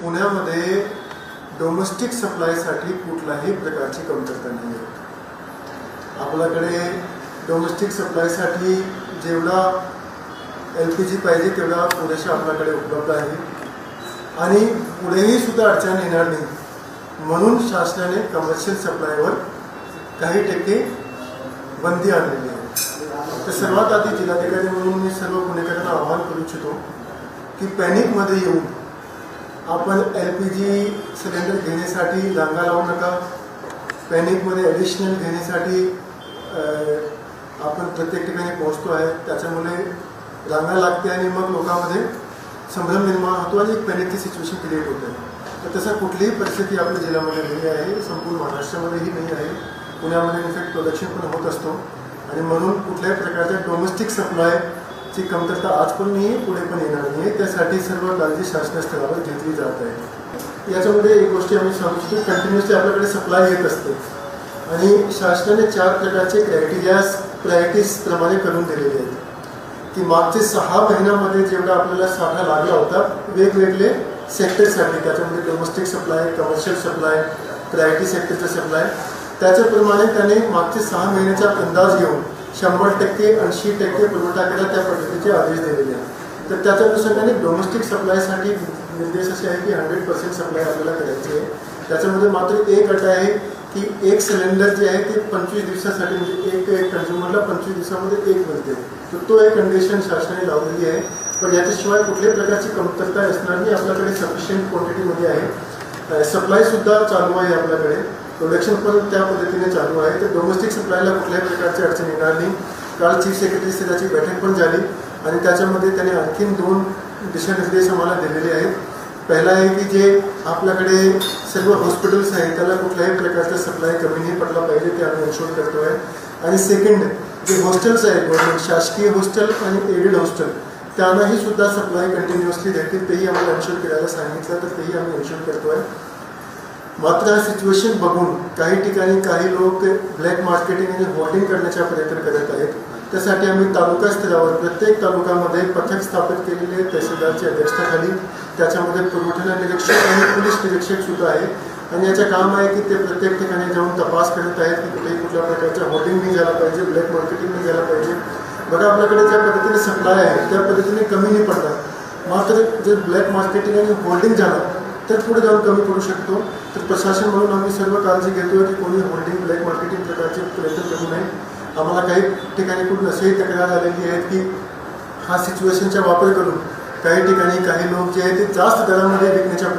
पुण्यामध्ये डोमेस्टिक सप्लायसाठी कुठलाही प्रकारची कमतरता नाही आहे। आपल्याकडे डोमेस्टिक सप्लायसाठी जेवढा LPG पाहिजे तेवढा पुरेसा आपल्याकडे उपलब्ध आहे आणि पुढेही सुद्धा अडचण येणार नाही, म्हणून शासनाने कमर्शियल सप्लायवर काही टक्के बंदी आणलेली आहे। तर सर्वात आधी जिल्हाधिकारी म्हणून मी सर्व पुणेकरांना आवाहन करू इच्छितो की पॅनिकमध्ये येऊन आपण LPG सिलेंडर घेण्यासाठी रांगा लावू नका। पॅनिकमध्ये ॲडिशनल घेण्यासाठी आपण प्रत्येक ठिकाणी पोहोचतो आहे, त्याच्यामुळे रांगा लागते आणि मग लोकांमध्ये संभ्रम निर्माण होतो आणि एक पॅनिकची सिच्युएशन क्रिएट होते। तर तसं कुठलीही परिस्थिती आपल्या जिल्ह्यामध्ये नाही आहे, संपूर्ण महाराष्ट्रामध्येही नाही आहे। पुण्यामध्ये इनफॅक्ट प्रोडक्शन पण होत असतो आणि म्हणून कुठल्याही प्रकारच्या डोमेस्टिक सप्लायची कमतरता आज पण नाही आहे, पुढे पण येणार नाही आहे। त्यासाठी सर्व काळजी शासनस्तरावर घेतली जात आहे। याच्यामध्ये एक गोष्टी आम्ही सांगू शकतो, कंटिन्युअसली आपल्याकडे सप्लाय येत असते आणि शासनाने 4 प्रकारचे प्रायोरिटीज प्रमाणे करून दिलेले आहेत की मागचे 6 महिन्यामध्ये जेवढा आपल्याला साठा लागला होता वेगवेगळे सेक्टरसाठी, त्याच्यामध्ये domestic supply, commercial supply, priority सेक्टरचा सप्लाय, त्याच्याप्रमाणे त्याने मागचे 6 महिन्याचा अंदाज घेऊन 100%, 80% पुरवठा केला, त्या पद्धतीचे आदेश दिलेले आहेत। तर त्याच्या अनुषंगाने डोमेस्टिक सप्लायसाठी निर्देश असे आहे की 100% सप्लाय आपल्याला करायची आहे। त्याच्यामध्ये मात्र एक अट आहे की एक सिलेंडर जे आहे ते 25 दिवसासाठी, म्हणजे एक कंझ्युमरला 25 दिवसामध्ये एक मिळते, तर तो एक कंडिशन शासनाने लावलेली आहे। पण याच्याशिवाय कुठल्याही प्रकारची कमतरता असणार नाही, आपल्याकडे सफिशियंट क्वांटिटीमध्ये आहे। सप्लायसुद्धा चालू आहे आपल्याकडे, प्रोडक्शन पण त्या पद्धतीने चालू आहे। तर डोमेस्टिक सप्लायला कुठल्याही प्रकारची अडचण येणार नाही। काल चीफ सेक्रेटरी स्तराची बैठक पण झाली आणि त्याच्यामध्ये त्याने आणखीन 2 दिशानिर्देश आम्हाला दिलेले आहेत। पहिला आहे की जे आपल्याकडे सर्व हॉस्पिटल्स आहेत त्याला कुठल्याही प्रकारचा सप्लाय कमी नाही पडला पाहिजे, ते आम्ही एन्शोर करतो आहे। आणि सेकंड, जे हॉस्टेल्स आहेत गव्हर्नमेंट शासकीय हॉस्टेल आणि एडेड हॉस्टेल, त्यांनाही सुद्धा सप्लाय कंटिन्युअसली देतील, तेही आम्हाला एन्शोर करायला सांगितलं, तर तेही आम्ही एन्शोर करतो आहे। मात्र हा सिच्युएशन बघून काही ठिकाणी काही लोक ब्लॅक मार्केटिंग आणि होल्डिंग करण्याचा प्रयत्न करत आहेत। त्यासाठी आम्ही तालुका स्तरावर प्रत्येक तालुक्यामध्ये पथक स्थापित केलेले आहेत तहसीलदारच्या अध्यक्षतेखाली। त्याच्यामध्ये पुरवठा निरीक्षक आणि पोलीस निरीक्षक सुद्धा आहे आणि याचं काम आहे की ते प्रत्येक ठिकाणी जाऊन तपास करत आहेत की कुठेही कुठल्या प्रकारचं होल्डिंग नाही झाला पाहिजे, ब्लॅक मार्केटिंग नाही झालं पाहिजे। बघा आपल्याकडे ज्या पद्धतीने सप्लाय आहे त्या पद्धतीने कमी नाही पडणार, मात्र जर ब्लॅक मार्केटिंग आणि होल्डिंग झाला तर पुढे जाऊन कमी पडू शकतो। तर प्रशासन म्हणून आम्ही सर्व काळजी घेतो की कोणी होल्डिंग ब्लॅक मार्केटिंग प्रकारचे प्रयत्न करू नये। आम्हाला काही ठिकाणी कुठून असेही तक्रार आलेली आहे की हा सिच्युएशनचा वापर करून काही ठिकाणी काही लोक जे आहेत ते जास्त दरामध्ये विकण्याच्या